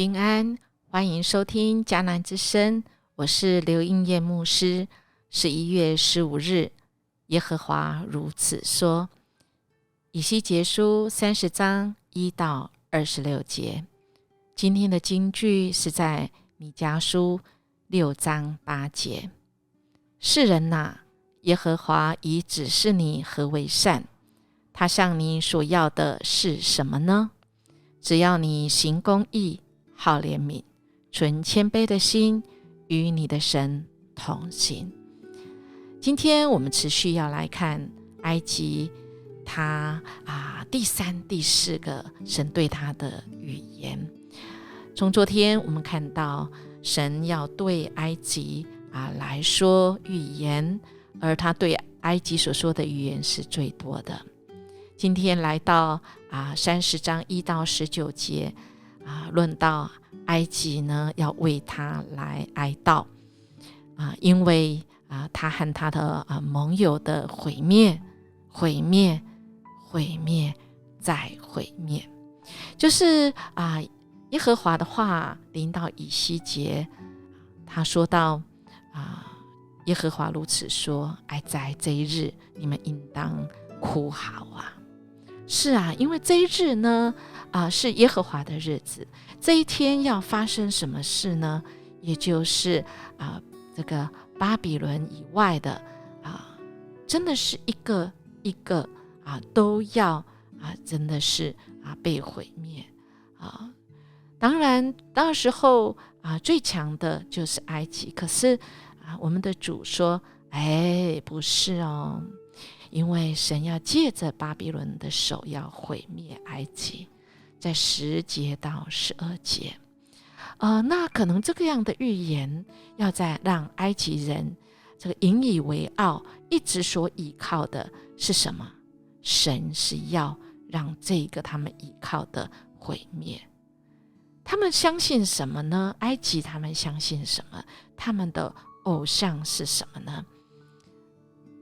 平安，欢迎收听迦南之声，我是刘英燕牧师。11月15日，耶和华如此说。以西结书30章1到26节。今天的金句是在米迦书6章8节。世人哪，耶和华已指示你何为善，他向你所要的是什么呢？只要你行公义，好怜悯，存谦卑的心，与你的神同行。今天我们持续要来看埃及他第3、第4个神对他的预言。从昨天我们看到神要对埃及来说预言，而他对埃及所说的预言是最多的。今天来到30章1到19节，论到埃及呢要为他来哀悼，因为他和他的盟友的毁灭再毁灭，就是耶和华的话临到以西结，他说到耶和华如此说，哀哉这一日，你们应当哭嚎啊！是因为这一日呢是耶和华的日子，这一天要发生什么事呢？也就是这个巴比伦以外的真的是一个一个都要真的是被毁灭当然到时候最强的就是埃及，可是我们的主说不是哦，因为神要借着巴比伦的手要毁灭埃及，在10节到12节。那可能这个样的预言要在让埃及人这个引以为傲，一直所依靠的是什么？神是要让这个他们依靠的毁灭。他们相信什么呢？埃及他们相信什么？他们的偶像是什么呢？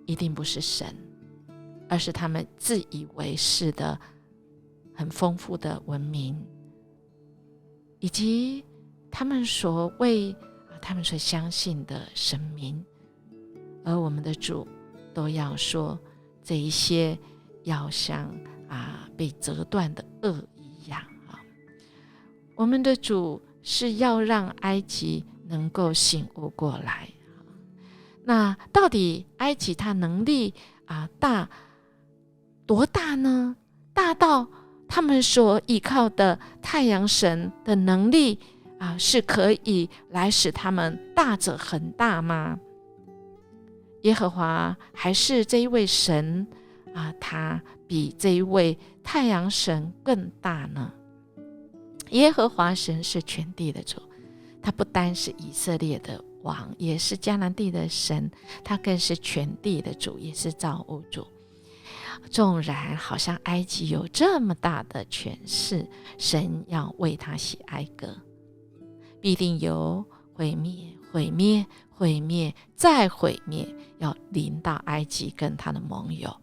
一定不是神，而是他们自以为是的很丰富的文明，以及他们所相信的神明。而我们的主都要说，这一些要像被折断的轭一样我们的主是要让埃及能够醒悟过来。那到底埃及它能力多大呢？大到他们所依靠的太阳神的能力是可以来使他们大者很大吗？耶和华还是这一位神他比这一位太阳神更大呢？耶和华神是全地的主，他不单是以色列的王，也是迦南地的神，他更是全地的主，也是造物主。纵然好像埃及有这么大的权势，神要为他写哀歌，必定有毁灭再毁灭，要临到埃及跟他的盟友。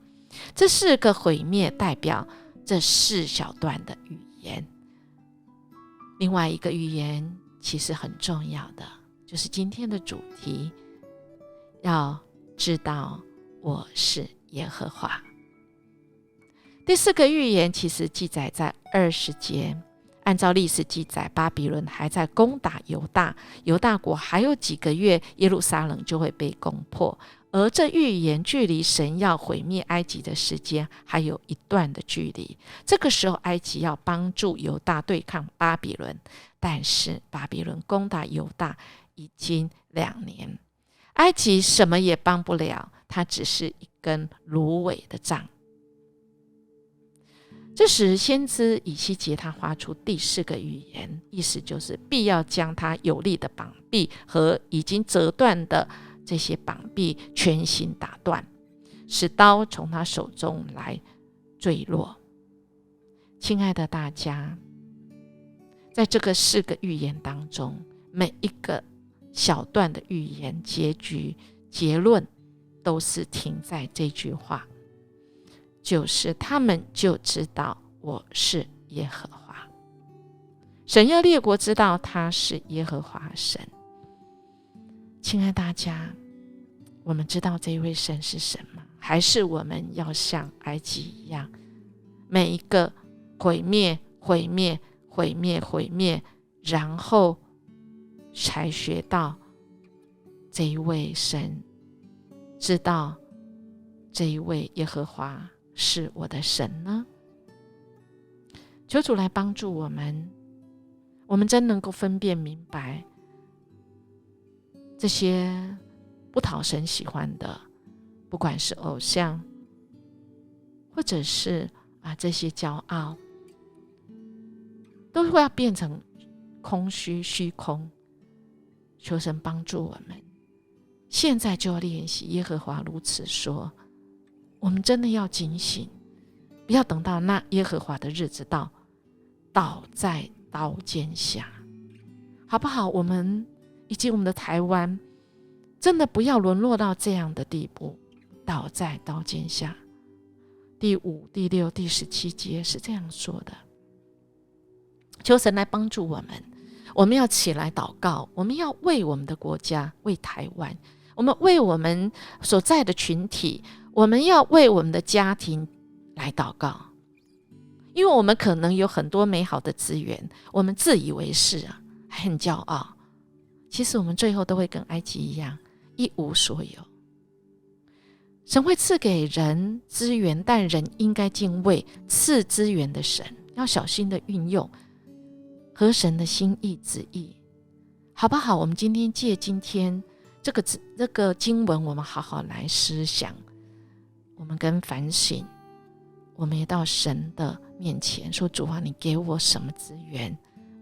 这4个毁灭代表这4小段的预言。另外一个预言其实很重要的，就是今天的主题，要知道我是耶和华。第4个预言其实记载在20节。按照历史记载，巴比伦还在攻打犹大，犹大国还有几个月，耶路撒冷就会被攻破。而这预言距离神要毁灭埃及的时间还有一段的距离。这个时候埃及要帮助犹大对抗巴比伦，但是巴比伦攻打犹大已经2年，埃及什么也帮不了，它只是一根芦苇的杖。这时先知以西结他发出第4个预言，意思就是必要将他有力的膀臂和已经折断的这些膀臂全行打断，使刀从他手中来坠落。亲爱的大家，在这个4个预言当中，每一个小段的预言结局结论都是停在这句话，就是他们就知道我是耶和华。神要列国知道他是耶和华神。亲爱大家，我们知道这一位神是神吗？还是我们要像埃及一样，每一个毁灭毁灭毁灭毁灭，然后才学到这一位神，知道这一位耶和华是我的神呢？求主来帮助我们，我们真能够分辨明白这些不讨神喜欢的，不管是偶像，或者是这些骄傲，都会要变成空虚虚空。求神帮助我们，现在就要练习。耶和华如此说，我们真的要警醒，不要等到那耶和华的日子到，倒在刀剑下，好不好？我们以及我们的台湾，真的不要沦落到这样的地步，倒在刀剑下。第5、第6、第17节是这样说的。求神来帮助我们，我们要起来祷告，我们要为我们的国家，为台湾，我们为我们所在的群体，我们要为我们的家庭来祷告。因为我们可能有很多美好的资源，我们自以为是还很骄傲，其实我们最后都会跟埃及一样，一无所有。神会赐给人资源，但人应该敬畏赐资源的神，要小心的运用合神的心意旨意，好不好？我们今天借今天这个经文，我们好好来思想，我们跟反省，我们也到神的面前说，主啊，你给我什么资源，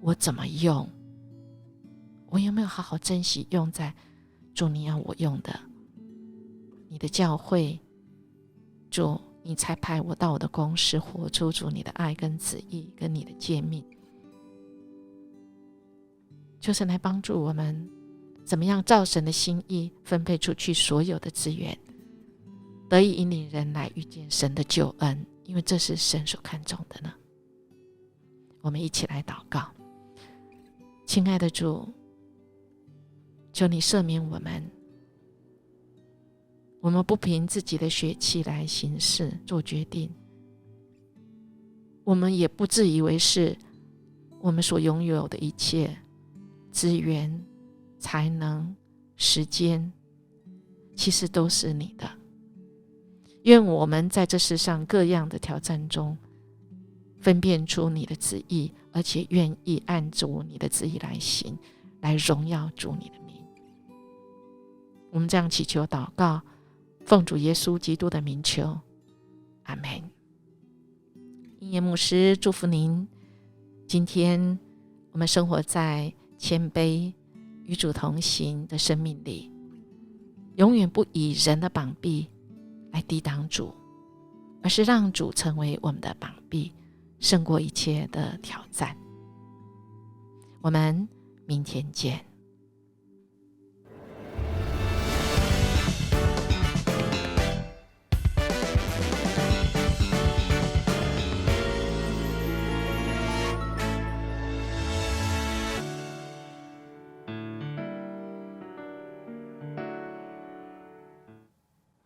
我怎么用，我有没有好好珍惜用在主你要我用的，你的教会，主你才派我到我的公司，活出主你的爱跟旨意跟你的诫命。求神来帮助我们，怎么样照神的心意分配出去所有的资源，得以引领人来遇见神的救恩，因为这是神所看重的呢。我们一起来祷告。亲爱的主，求你赦免我们，我们不凭自己的血气来行事做决定，我们也不自以为是，我们所拥有的一切资源、才能、时间，其实都是你的。愿我们在这世上各样的挑战中，分辨出你的旨意，而且愿意按主你的旨意来行，来荣耀主你的名。我们这样祈求祷告，奉主耶稣基督的名求，阿们。音乐牧师祝福您，今天我们生活在谦卑与主同行的生命里，永远不以人的膀臂来抵挡主，而是让主成为我们的膀臂，胜过一切的挑战。我们明天见。